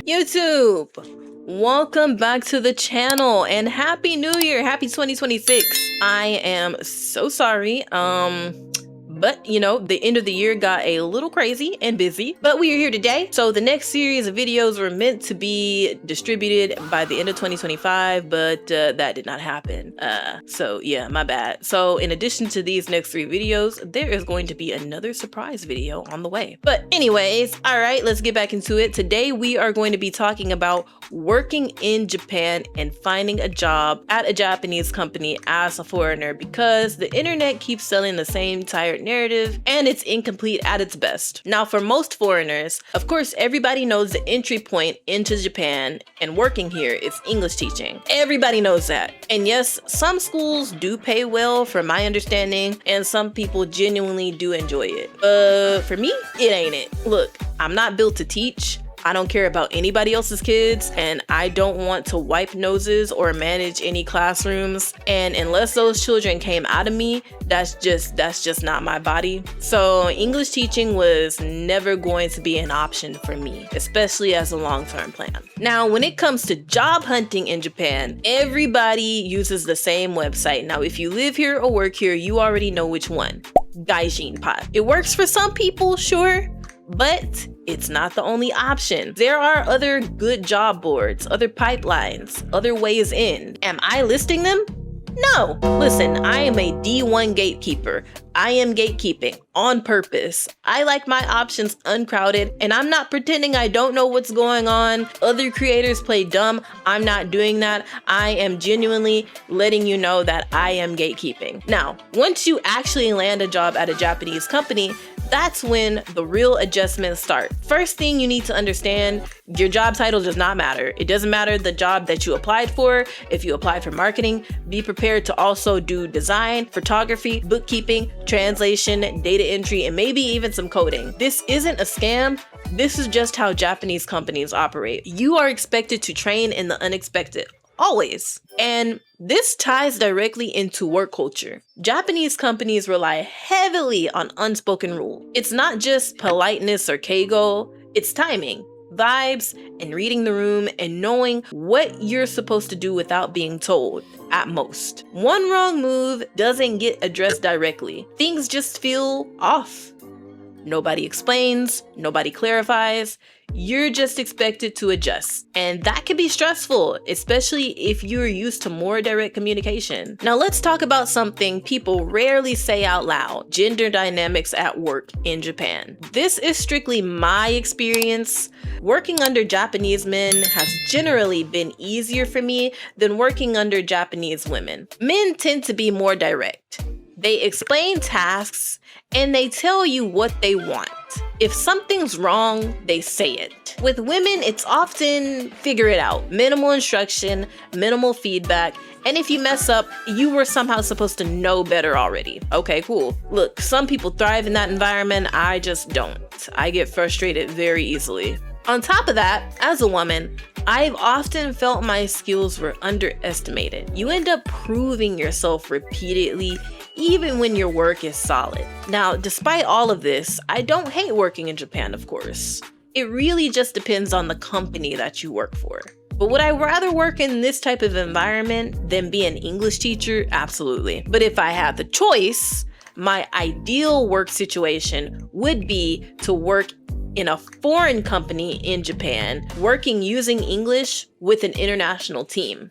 YouTube, welcome back to the channel and happy new year. Happy 2026. I am so sorry. But you know, the end of the year got a little crazy and busy, but we are here today. So the next series of videos were meant to be distributed by the end of 2025, but that did not happen. So yeah, my bad. So in addition to these next 3 videos, there is going to be another surprise video on the way. But anyways, all right, let's get back into it. Today we are going to be talking about working in Japan and finding a job at a Japanese company as a foreigner, because the internet keeps selling the same tired narrative and it's incomplete at its best. Now, for most foreigners, of course, everybody knows the entry point into Japan and working here is English teaching. Everybody knows that. And yes, some schools do pay well from my understanding, and some people genuinely do enjoy it. For me, it ain't it. Look, I'm not built to teach. I don't care about anybody else's kids, and I don't want to wipe noses or manage any classrooms. And unless those children came out of me, that's just not my body. So English teaching was never going to be an option for me, especially as a long-term plan. Now, when it comes to job hunting in Japan, everybody uses the same website. Now, if you live here or work here, you already know which one. Gaijin Pot. It works for some people, sure, but it's not the only option. There are other good job boards, other pipelines, other ways in. Am I listing them? No. Listen, I am a D1 gatekeeper. I am gatekeeping on purpose. I like my options uncrowded, and I'm not pretending I don't know what's going on. Other creators play dumb. I'm not doing that. I am genuinely letting you know that I am gatekeeping. Now, once you actually land a job at a Japanese company, that's when the real adjustments start. First thing you need to understand, your job title does not matter. It doesn't matter the job that you applied for. If you applied for marketing, be prepared to also do design, photography, bookkeeping, translation, data entry, and maybe even some coding. This isn't a scam. This is just how Japanese companies operate. You are expected to train in the unexpected. Always. And this ties directly into work culture. Japanese companies rely heavily on unspoken rule. It's not just politeness or keigo, it's timing, vibes, and reading the room and knowing what you're supposed to do without being told, at most. One wrong move doesn't get addressed directly. Things just feel off. Nobody explains, nobody clarifies. You're just expected to adjust. And that can be stressful, especially if you're used to more direct communication. Now let's talk about something people rarely say out loud: gender dynamics at work in Japan. This is strictly my experience. Working under Japanese men has generally been easier for me than working under Japanese women. Men tend to be more direct. They explain tasks and they tell you what they want. If something's wrong, they say it. With women, it's often figure it out. Minimal instruction, minimal feedback, and if you mess up, you were somehow supposed to know better already. Okay, cool. Look, some people thrive in that environment. I just don't. I get frustrated very easily. On top of that, as a woman, I've often felt my skills were underestimated. You end up proving yourself repeatedly, even when your work is solid. Now, despite all of this, I don't hate working in Japan, of course. It really just depends on the company that you work for. But would I rather work in this type of environment than be an English teacher? Absolutely. But if I had the choice, my ideal work situation would be to work in a foreign company in Japan, working using English with an international team.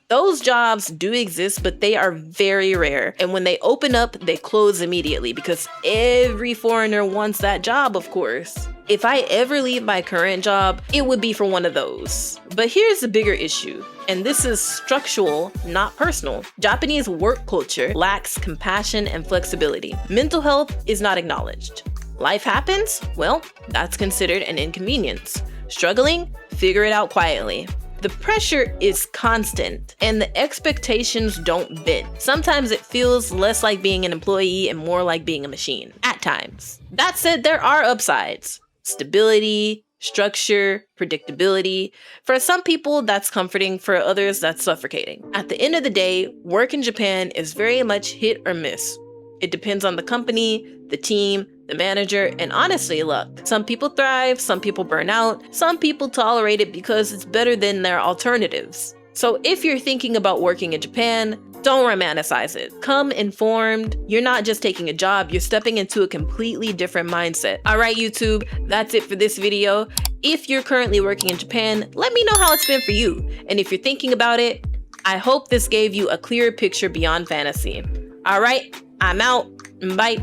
Those jobs do exist, but they are very rare. And when they open up, they close immediately because every foreigner wants that job, of course. If I ever leave my current job, it would be for one of those. But here's the bigger issue, and this is structural, not personal. Japanese work culture lacks compassion and flexibility. Mental health is not acknowledged. Life happens? Well, that's considered an inconvenience. Struggling? Figure it out quietly. The pressure is constant and the expectations don't bend. Sometimes it feels less like being an employee and more like being a machine, at times. That said, there are upsides. Stability, structure, predictability. For some people, that's comforting. For others, that's suffocating. At the end of the day, work in Japan is very much hit or miss. It depends on the company, the team, the manager, and honestly, look, some people thrive, some people burn out, some people tolerate it because it's better than their alternatives. So if you're thinking about working in Japan, don't romanticize it. Come informed. You're not just taking a job, you're stepping into a completely different mindset. All right, YouTube, that's it for this video. If you're currently working in Japan, let me know how it's been for you. And if you're thinking about it, I hope this gave you a clearer picture beyond fantasy. All right, I'm out. Bye.